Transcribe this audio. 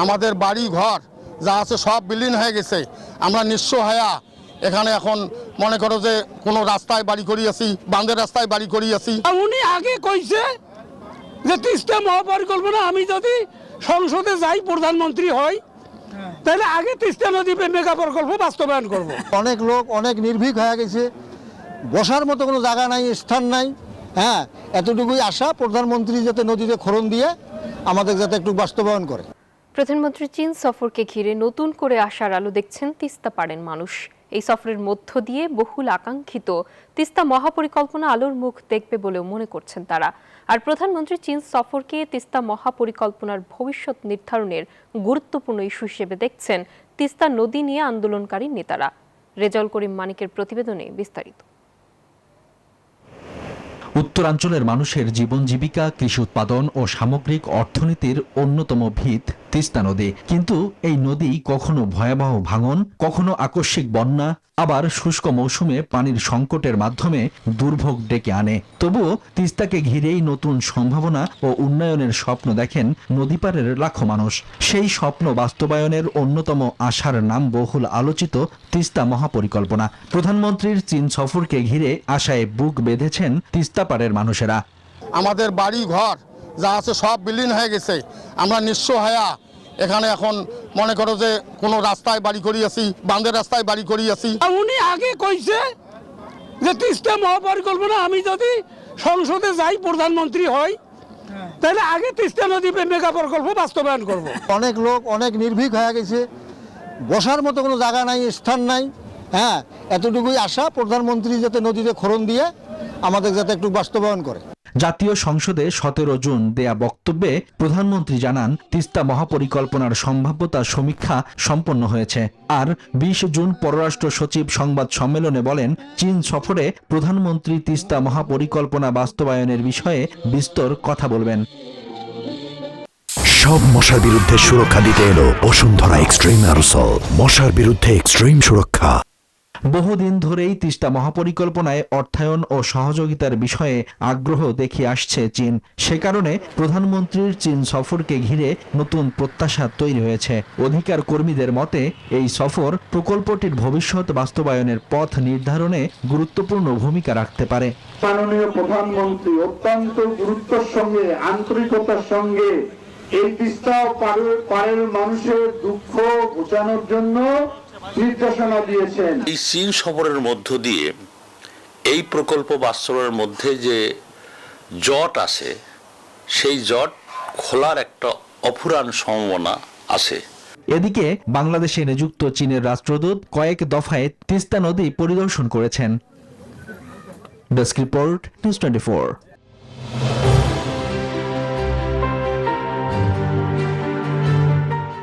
আমাদের বাড়ি ঘর যা আছে সব বিলীন হয়ে গেছে। আমরা নিঃস্ব হয়া এখানে এখন মনে করো যে কোনো রাস্তায় বাড়ি করিয়াছি, বাঁধের রাস্তায় বাড়ি করিয়াছি। উনি আগে কইছে যে তিস্তা মহাপরিকল্পনা আমি যদি সংসদে যাই প্রধানমন্ত্রী হই তাহলে আগে তিস্তা নদী মেগা প্রকল্প বাস্তবায়ন করব। অনেক লোক অনেক নির্ভীক হয়ে গেছে, বসার মতো কোনো জায়গা নাই, স্থান নাই। হ্যাঁ, এতটুকুই আশা প্রধানমন্ত্রী যাতে নদীতে খনন দিয়ে আমাদের যাতে একটু বাস্তবায়ন করে। প্রধানমন্ত্রী চীন সফরকে ঘিরে নতুন করে আশার আলো দেখছেন তিস্তা পাড়ের মানুষ। এই সফরের মধ্য দিয়ে বহুল আকাঙ্ক্ষিত তিস্তা মহাপরিকল্পনা আলোর মুখ দেখবে বলেও মনে করছেন তারা। আর প্রধানমন্ত্রী চীন সফরকে তিস্তা মহাপরিকল্পনার ভবিষ্যৎ নির্ধারণের গুরুত্বপূর্ণ ইস্যু হিসেবে দেখছেন তিস্তা নদী নিয়ে আন্দোলনকারী নেতারা। রেজাউল করিম মানিকের প্রতিবেদনে বিস্তারিত। উত্তরাঞ্চলের মানুষের জীবন জীবিকা, কৃষি উৎপাদন ও সামগ্রিক অর্থনীতির অন্যতম ভিত তিস্তা নদী। কিন্তু এই নদী কখনো ভয়াবহ ভাঙন, কখনো আকস্মিক বন্যা, আবার শুষ্ক মৌসুমে পানির সংকটের মাধ্যমে দুর্ভোগ ডেকে আনে। তবুও তিস্তাকে ঘিরেই নতুন সম্ভাবনা ও উন্নয়নের স্বপ্ন দেখেন নদীপাড়ের লাখো মানুষ। সেই স্বপ্ন বাস্তবায়নের অন্যতম আশার নাম বহুল আলোচিত তিস্তা মহাপরিকল্পনা। প্রধানমন্ত্রীর চীন সফরকে ঘিরে আশায় বুক বেঁধেছেন তিস্তাপাড়ের মানুষেরা। আমাদের বাড়ি ঘর যা আছে সব বিলীন হয়ে গেছে। আমরা নিঃস্ব হয়া এখানে এখন মনে করো যে কোনো রাস্তায় বাড়ি করিয়াছি, বাঁধের রাস্তায় বাড়ি করিয়াছি। উনি আগে কইছে যে তিস্তা মহাপরিকল্পনা আমি যদি সংসদে যাই প্রধানমন্ত্রী হই তাহলে আগে তিস্তা নদী মেগা প্রকল্প বাস্তবায়ন করব। অনেক লোক অনেক নির্ভীক হয়ে গেছে, বসার মতো কোনো জায়গা নাই, স্থান নাই। হ্যাঁ, এতটুকুই আশা প্রধানমন্ত্রী যাতে নদীতে খনন দিয়ে আমাদের যাতে একটু বাস্তবায়ন করে। জাতীয় সংসদে 17 জুন দেয়া বক্তব্যে প্রধানমন্ত্রী জানান, তিস্তা মহাপরিকল্পনার সম্ভাব্যতা সমীক্ষা সম্পন্ন হয়েছে। আর 20 জুন পররাষ্ট্র সচিব সংবাদ সম্মেলনে বলেন, চীন সফরে প্রধানমন্ত্রী তিস্তা মহাপরিকল্পনা বাস্তবায়নের বিষয়ে বিস্তর কথা বলবেন। সব মশার বিরুদ্ধে সুরক্ষা দিতে এলো বসুন্ধরা এক্সট্রিম অ্যারোসল, মশার বিরুদ্ধে এক্সট্রিম সুরক্ষা। বহুদিন ধরেই তিস্তা মহাপরিকল্পনায় অর্থায়ন ও সহযোগিতার বিষয়ে আগ্রহ দেখিয়ে আসছে চীন। সে কারণে প্রধানমন্ত্রীর চীন সফরকে ঘিরে নতুন প্রত্যাশা তৈরি হয়েছে। অধিকার কর্মীদের মতে এই সফর প্রকল্পটির ভবিষ্যৎ বাস্তবায়নের পথ নির্ধারণে গুরুত্বপূর্ণ ভূমিকা রাখতে পারে। মাননীয় প্রধানমন্ত্রী অত্যন্ত গুরুত্বের সঙ্গে, আন্তরিকতার সঙ্গে এই তিস্তা পাড়ের মানুষের দুঃখ ঘোচানোর জন্য নির্দেশনা দিয়েছেন। এই চীন সফরের মধ্য দিয়ে এই প্রকল্প বাস্তবায়নের মধ্যে যে জট আছে সেই জট খোলার একটা অফুরান সম্ভাবনা আছে। এদিকে বাংলাদেশে নিযুক্ত চীনের রাষ্ট্রদূত কয়েক দফায় তিস্তা নদী পরিদর্শন করেছেন। Desk report, news 24।